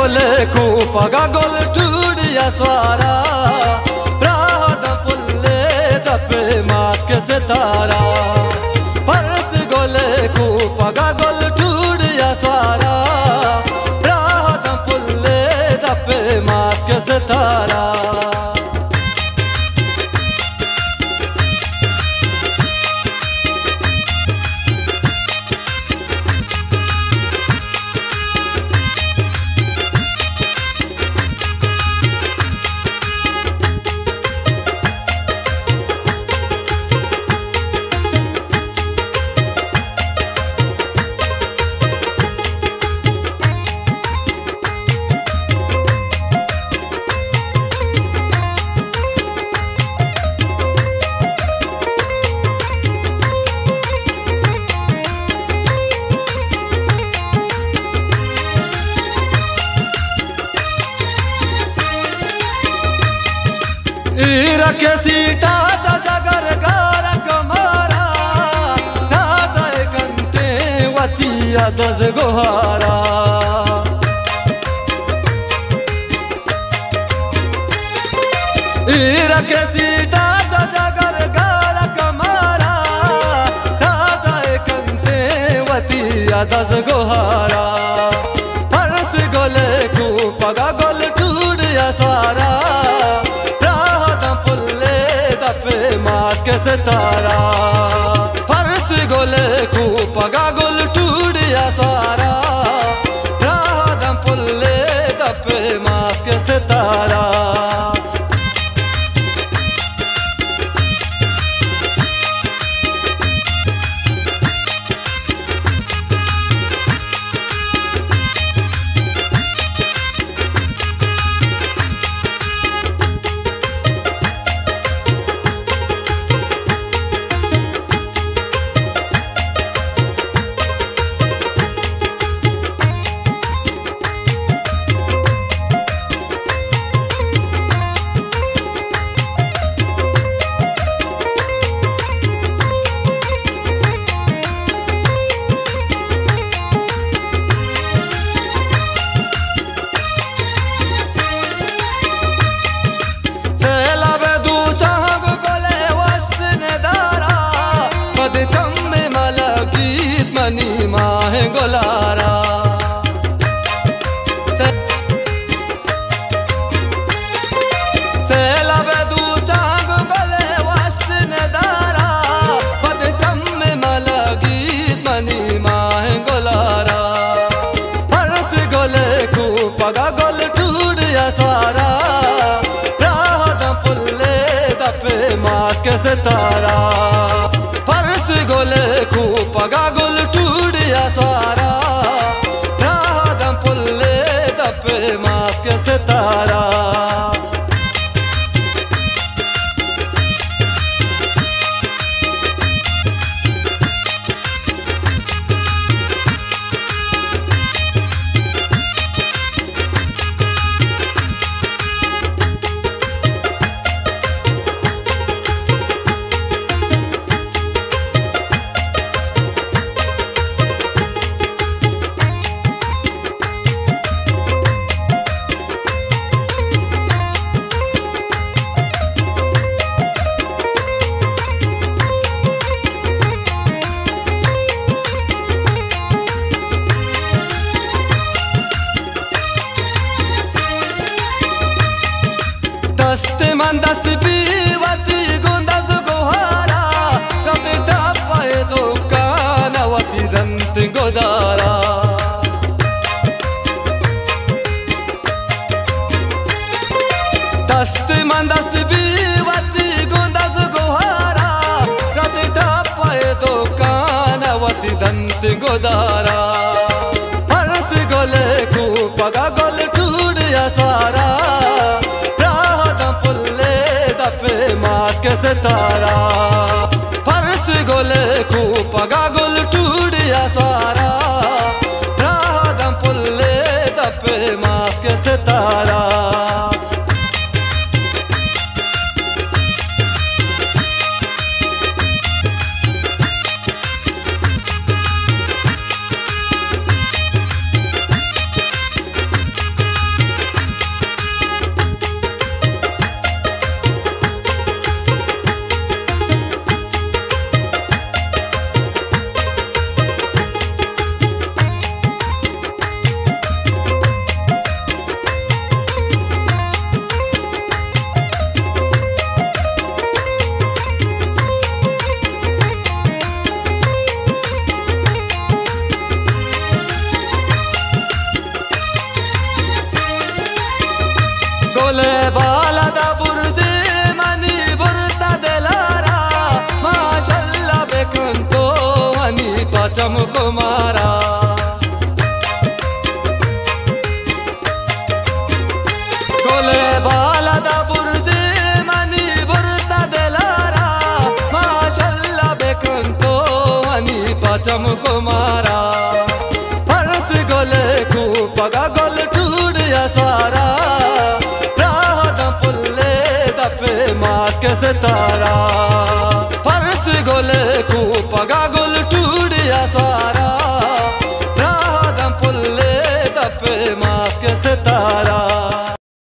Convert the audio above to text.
gole kupaga gol tudiya swara prahad pulle dape maske setara pars gole kupaga gol tudiya swara prahad pulle dape maske setara रखे सीटा जगर गार कमारा टाटा कंते वतिया दस गोहारा रखे सीटा जगर गार कमारा टाटा कंते वतिया दस गोहारा फरस गोले को पगा गोल टूटिया सारा maske setara fars gole kupaga gol tudiya sara rahadam pulle dape maske setara मनी माह गोलारा सेला बेदू चांग गले वसन दारा पद चम्मे मला गीत मनी माह गोलारा फरस गोले को पगा गोल टूटिया सारा राहत पुल्ले दपे मास्के सितारा फरस गोले को पगा गोल टूटिया सारा राहत पुल्ले दपे मास्के सितारा दस्त पीवती गुंदस गोहारा कभी टापाए दो कानवती दंत गोदारा दस्त पीवती गुंदस गोहारा कभी टापाए दो कानवती दंत गोदारा फरस गोले को पगा गोल टूटिया सारा maske setara fars gole ko paga gol tudiya sara rahadam pulle dape maske setara गोले बाला बुर्जे मनी बुरता देलारा माशाल्लाह बेकंतो अनि पचम कुमारा गोले बाला बुर्जे मनी बुरता देलारा माशाल्लाह बेकंतो अनि पचम कुमारा फरस गोले खूपगा गोल टूडिया सारा मास्क सितारा